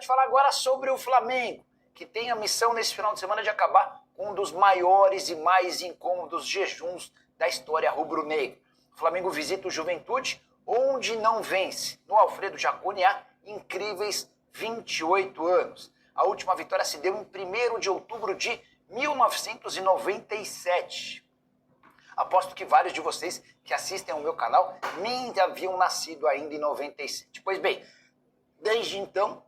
te falar agora sobre o Flamengo, que tem a missão nesse final de semana de acabar com um dos maiores e mais incômodos jejuns da história rubro-negra. O Flamengo visita o Juventude, onde não vence, no Alfredo Jaconi há incríveis 28 anos. A última vitória se deu em 1º de outubro de 1997. Aposto que vários de vocês que assistem ao meu canal nem haviam nascido ainda em 97. Pois bem, desde então,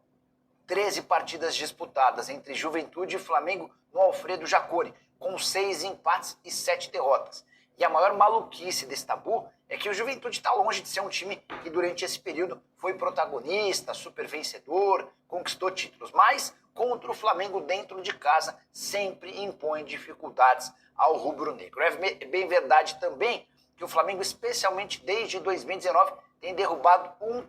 13 partidas disputadas entre Juventude e Flamengo no Alfredo Jaconi, com 6 empates e 7 derrotas. E a maior maluquice desse tabu é que o Juventude está longe de ser um time que durante esse período foi protagonista, super vencedor, conquistou títulos, mas contra o Flamengo dentro de casa sempre impõe dificuldades ao rubro-negro. É bem verdade também que o Flamengo, especialmente desde 2019, tem derrubado um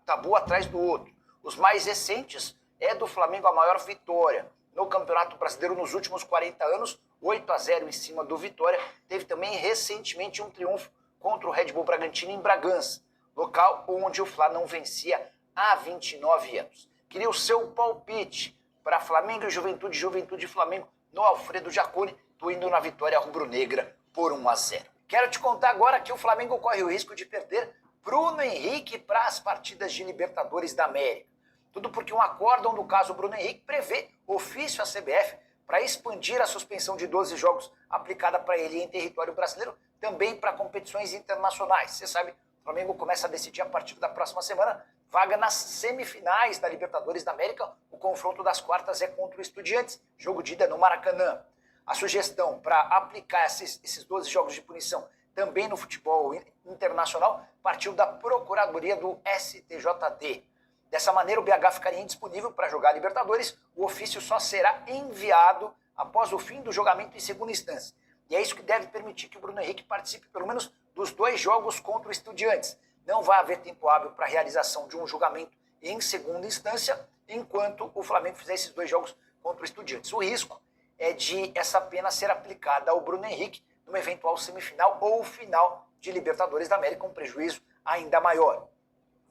tabu atrás do outro. Os mais recentes é do Flamengo a maior vitória no Campeonato Brasileiro nos últimos 40 anos, 8-0 em cima do Vitória. Teve também recentemente um triunfo contra o Red Bull Bragantino em Bragança, local onde o Fla não vencia há 29 anos. Queria o seu palpite para Flamengo e Juventude, Juventude e Flamengo no Alfredo Jaconi. Tô indo na vitória rubro-negra por 1-0. Quero te contar agora que o Flamengo corre o risco de perder Bruno Henrique para as partidas de Libertadores da América. Tudo porque um acórdão do caso Bruno Henrique prevê ofício à CBF para expandir a suspensão de 12 jogos aplicada para ele em território brasileiro, também para competições internacionais. Você sabe, o Flamengo começa a decidir a partir da próxima semana vaga nas semifinais da Libertadores da América. O confronto das quartas é contra o Estudiantes, jogo de ida no Maracanã. A sugestão para aplicar esses 12 jogos de punição também no futebol internacional partiu da Procuradoria do STJD. Dessa maneira, o BH ficaria indisponível para jogar a Libertadores. O ofício só será enviado após o fim do julgamento em segunda instância. E é isso que deve permitir que o Bruno Henrique participe pelo menos dos 2 jogos contra o Estudiantes. Não vai haver tempo hábil para a realização de um julgamento em segunda instância, enquanto o Flamengo fizer esses 2 jogos contra o Estudiantes. O risco é de essa pena ser aplicada ao Bruno Henrique numa eventual semifinal ou final de Libertadores da América, um prejuízo ainda maior.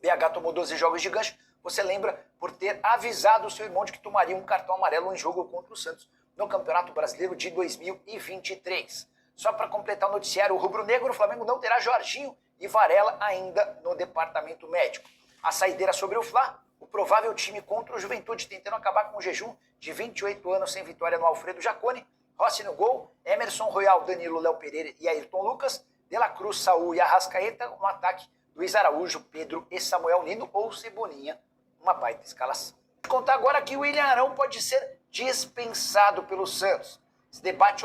BH tomou 12 jogos de gancho. Você lembra por ter avisado o seu irmão de que tomaria um cartão amarelo em jogo contra o Santos no Campeonato Brasileiro de 2023. Só para completar o noticiário, o rubro-negro, o Flamengo não terá Jorginho e Varela ainda no departamento médico. A saideira sobre o Fla, o provável time contra o Juventude, tentando acabar com o jejum de 28 anos sem vitória no Alfredo Jaconi. Rossi no gol, Emerson Royal, Danilo, Léo Pereira e Ayrton Lucas, De La Cruz, Saúl e Arrascaeta, um ataque Luiz Araújo, Pedro e Samuel Nino ou Cebolinha, uma baita escalação. Vou contar agora que o William Arão pode ser dispensado pelo Santos. Esse debate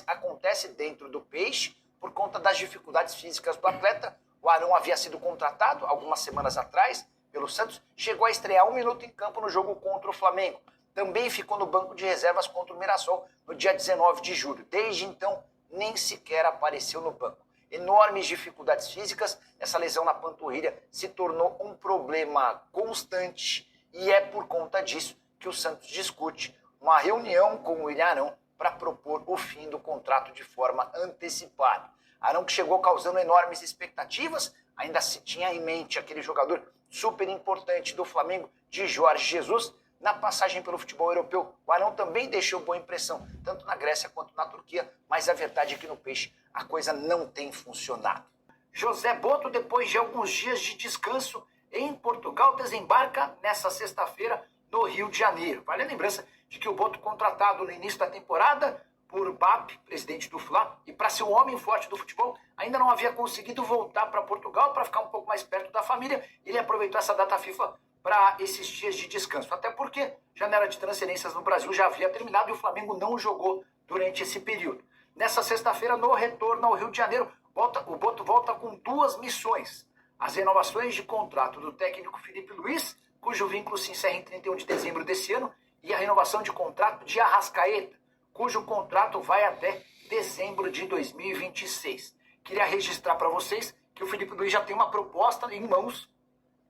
acontece dentro do Peixe por conta das dificuldades físicas do atleta. O Arão havia sido contratado algumas semanas atrás pelo Santos, chegou a estrear 1 minuto em campo no jogo contra o Flamengo. Também ficou no banco de reservas contra o Mirassol no dia 19 de julho. Desde então, nem sequer apareceu no banco. Enormes dificuldades físicas, essa lesão na panturrilha se tornou um problema constante e é por conta disso que o Santos discute uma reunião com o William Arão para propor o fim do contrato de forma antecipada. Arão, que chegou causando enormes expectativas, ainda se tinha em mente aquele jogador super importante do Flamengo, de Jorge Jesus. Na passagem pelo futebol europeu, o Arão também deixou boa impressão, tanto na Grécia quanto na Turquia, mas a verdade é que no Peixe a coisa não tem funcionado. José Boto, depois de alguns dias de descanso em Portugal, desembarca nessa sexta-feira no Rio de Janeiro. Vale a lembrança de que o Boto, contratado no início da temporada por BAP, presidente do Fla, e para ser o homem forte do futebol, ainda não havia conseguido voltar para Portugal para ficar um pouco mais perto da família. Ele aproveitou essa data FIFA para esses dias de descanso, até porque a janela de transferências no Brasil já havia terminado e o Flamengo não jogou durante esse período. Nessa sexta-feira, no retorno ao Rio de Janeiro, o Boto volta com 2 missões. As renovações de contrato do técnico Felipe Luiz, cujo vínculo se encerra em 31 de dezembro desse ano, e a renovação de contrato de Arrascaeta, cujo contrato vai até dezembro de 2026. Queria registrar para vocês que o Felipe Luiz já tem uma proposta em mãos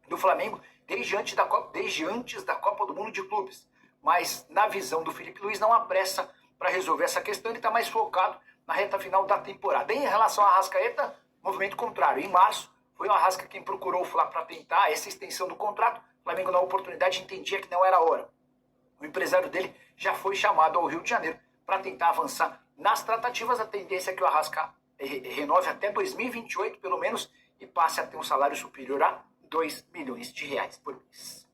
do Flamengo desde antes da Copa do Mundo de Clubes. Mas, na visão do Felipe Luiz, não há pressa para resolver essa questão. Ele está mais focado na reta final da temporada. Em relação a Arrascaeta, movimento contrário. Em março, foi o Arrasca quem procurou o Fla para tentar essa extensão do contrato. O Flamengo, na oportunidade, entendia que não era hora. O empresário dele já foi chamado ao Rio de Janeiro para tentar avançar nas tratativas. A tendência é que o Arrasca renove até 2028, pelo menos, e passe a ter um salário superior a 2 milhões de reais por mês.